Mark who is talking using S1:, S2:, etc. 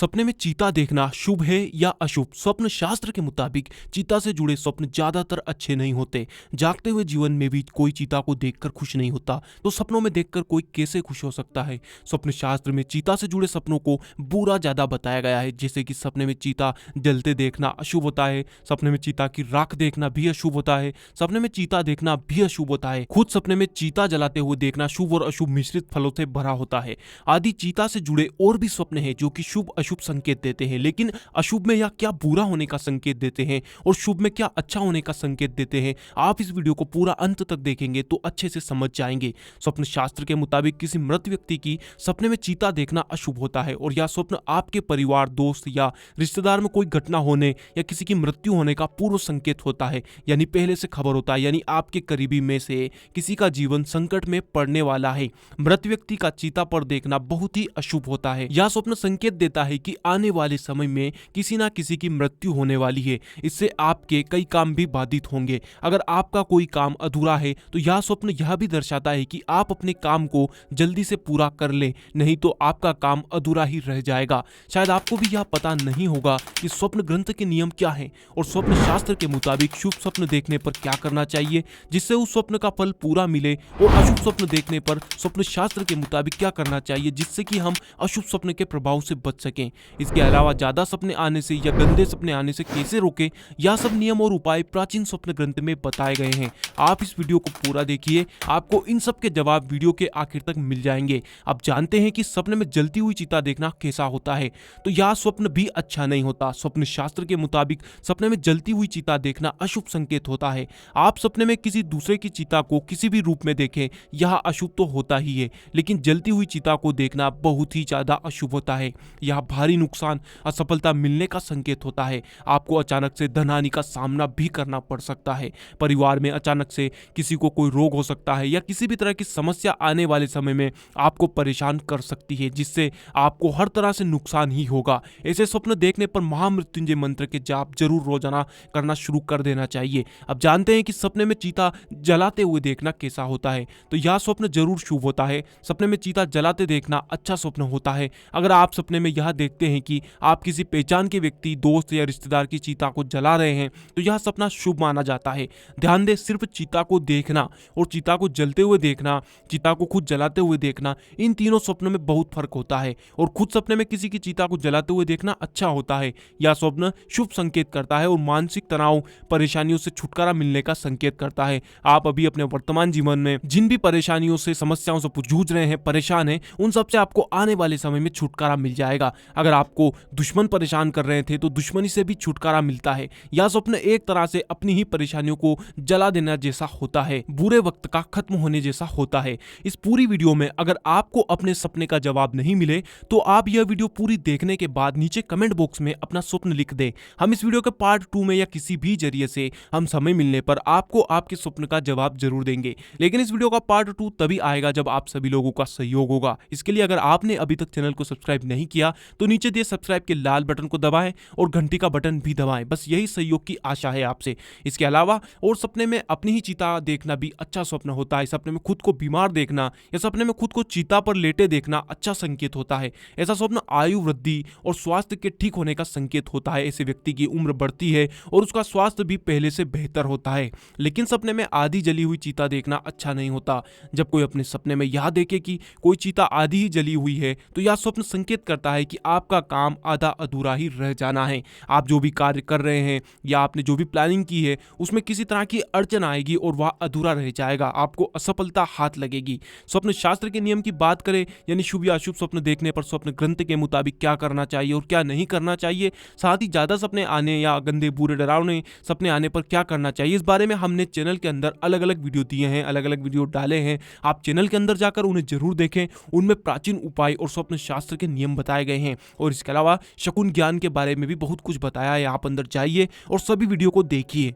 S1: सपने में चीता देखना शुभ है या अशुभ? स्वप्न शास्त्र के मुताबिक चीता से जुड़े स्वप्न ज्यादातर अच्छे नहीं होते। जागते हुए जीवन में भी कोई चीता को देखकर खुश नहीं होता, तो सपनों में देखकर कोई कैसे खुश हो सकता है? स्वप्न शास्त्र में चीता से जुड़े सपनों को बुरा ज्यादा बताया गया है, जैसे कि सपने में चीता जलते देखना अशुभ होता है, सपने में चीता की राख देखना भी अशुभ होता है, सपने में चीता देखना भी अशुभ होता है। खुद सपने में चीता जलाते हुए देखना शुभ और अशुभ मिश्रित फलों से भरा होता है। आदि चीता से जुड़े और भी स्वप्न हैं जो कि शुभ अशुभ संकेत देते हैं, लेकिन अशुभ में या क्या बुरा होने का संकेत देते हैं और शुभ में क्या अच्छा होने का संकेत देते हैं, आप इस वीडियो को पूरा अंत तक देखेंगे तो अच्छे से समझ जाएंगे। स्वप्न शास्त्र के मुताबिक किसी मृत व्यक्ति की सपने में चीता देखना अशुभ होता है और यह स्वप्न आपके परिवार, दोस्त या रिश्तेदार में कोई घटना होने या किसी की मृत्यु होने का पूर्व संकेत होता है, यानी पहले से खबर होता है, यानी आपके करीबी में से किसी का जीवन संकट में पड़ने वाला है। मृत व्यक्ति का चीता पर देखना बहुत ही अशुभ होता है। यह स्वप्न संकेत देता है कि आने वाले समय में किसी ना किसी की मृत्यु होने वाली है। इससे आपके कई काम भी बाधित होंगे। अगर आपका कोई काम अधूरा है तो यह स्वप्न यह भी दर्शाता है कि आप अपने काम को जल्दी से पूरा कर लें, नहीं तो आपका काम अधूरा ही रह जाएगा। शायद आपको भी यह पता नहीं होगा कि स्वप्न ग्रंथ के नियम क्या हैं और स्वप्न शास्त्र के मुताबिक शुभ स्वप्न देखने पर क्या करना चाहिए जिससे उस स्वप्न का फल पूरा मिले, और अशुभ स्वप्न देखने पर स्वप्न शास्त्र के मुताबिक क्या करना चाहिए जिससे कि हम अशुभ सपने के प्रभाव से बच सकें। इसके अलावा ज्यादा सपने आने से या गंदे सपने आने से कैसे रोकें, यह सब नियम और उपाय प्राचीन स्वप्न ग्रंथ में बताए गए हैं। आप इस वीडियो को पूरा देखिए, आपको इन सब के जवाब वीडियो के आखिर तक मिल जाएंगे। अब जानते हैं कि सपने में जलती हुई चीता देखना कैसा होता है। तो यह स्वप्न भी अच्छा नहीं होता। स्वप्न शास्त्र के मुताबिक सपने में जलती हुई चीता देखना अशुभ संकेत होता है। आप सपने में किसी दूसरे की चीता को किसी भी रूप में देखें, यह अशुभ तो होता ही है, लेकिन जलती हुई चीता को देखना बहुत ही ज्यादा अशुभ होता है। यह भारी नुकसान, असफलता मिलने का संकेत होता है। आपको अचानक से धन हानि का सामना भी करना पड़ सकता है। परिवार में अचानक से किसी को कोई रोग हो सकता है या किसी भी तरह की समस्या आने वाले समय में आपको परेशान कर सकती है, जिससे आपको हर तरह से नुकसान ही होगा। ऐसे स्वप्न देखने पर महामृत्युंजय मंत्र के जाप जरूर रोजाना करना शुरू कर देना चाहिए। अब जानते हैं कि सपने में चीता जलाते हुए देखना कैसा होता है। तो यह स्वप्न जरूर शुभ होता है। सपने में चीता जलाते देखना अच्छा स्वप्न होता है। अगर आप सपने में यह देखते हैं कि आप किसी पहचान के व्यक्ति, दोस्त या रिश्तेदार की चीता को जला रहे हैं तो यह सपना शुभ माना जाता है। ध्यान दें, सिर्फ चीता को देखना और चीता को जलते हुए देखना, चीता को खुद जलाते हुए देखना, इन तीनों स्वप्नों में बहुत फर्क होता है। और खुद सपने में किसी की चीता को जलाते हुए देखना अच्छा होता है। यह स्वप्न शुभ संकेत करता है और मानसिक तनाव, परेशानियों से छुटकारा मिलने का संकेत करता है। आप अभी अपने वर्तमान जीवन में जिन भी परेशानियों से, समस्याओं से जूझ रहे हैं, परेशान हैं, उन सब से आपको आने वाले समय में छुटकारा मिल जाएगा। अगर आपको दुश्मन परेशान कर रहे थे तो दुश्मनी से भी छुटकारा मिलता है। यह स्वप्न एक तरह से अपनी ही परेशानियों को जला देना जैसा होता है, बुरे वक्त का खत्म होने जैसा होता है। इस पूरी वीडियो में अगर आपको अपने सपने का जवाब नहीं मिले तो आप यह वीडियो पूरी देखने के बाद नीचे कमेंट बॉक्स में अपना स्वप्न लिख दें। हम इस वीडियो के पार्ट 2 में या किसी भी जरिए से हम समय मिलने पर आपको आपके स्वप्न का जवाब जरूर देंगे, लेकिन इस वीडियो का पार्ट 2 तभी आएगा जब आप सभी लोगों का सहयोग होगा। इसके लिए अगर आपने अभी तक चैनल को सब्सक्राइब नहीं किया तो नीचे दिए सब्सक्राइब के लाल बटन को दबाएं और घंटी का बटन भी दबाएं। बस यही सहयोग की आशा है आपसे। इसके अलावा और सपने में अपनी ही चीता देखना भी अच्छा स्वप्न होता है। सपने में खुद को बीमार देखना या सपने में खुद को चीता पर लेटे देखना अच्छा संकेत होता है। ऐसा स्वप्न आयु वृद्धि और स्वास्थ्य के ठीक होने का संकेत होता है। ऐसे व्यक्ति की उम्र बढ़ती है और उसका स्वास्थ्य भी पहले से बेहतर होता है। लेकिन सपने में आधी जली हुई चीता देखना अच्छा नहीं होता। जब कोई अपने सपने में यह देखे कि कोई चीता आधी ही जली हुई है तो यह स्वप्न संकेत करता है कि आपका काम आधा अधूरा ही रह जाना है। आप जो भी कार्य कर रहे हैं या आपने जो भी प्लानिंग की है उसमें किसी तरह की अड़चन आएगी और वह अधूरा रह जाएगा, आपको असफलता हाथ लगेगी। स्वप्न शास्त्र के नियम की बात करें, यानी शुभ या अशुभ स्वप्न देखने पर स्वप्न ग्रंथ के मुताबिक क्या करना चाहिए और क्या नहीं करना चाहिए, साथ ही ज्यादा सपने आने या गंदे बुरे डरावने सपने आने पर क्या करना चाहिए, इस बारे में हमने चैनल के अंदर अलग अलग वीडियो दिए हैं, अलग अलग वीडियो डाले हैं। आप चैनल के अंदर जाकर उन्हें जरूर देखें। उनमें प्राचीन उपाय और स्वप्न शास्त्र के नियम बताए गए हैं और इसके अलावा शकुन ज्ञान के बारे में भी बहुत कुछ बताया है। आप अंदर जाइए और सभी वीडियो को देखिए।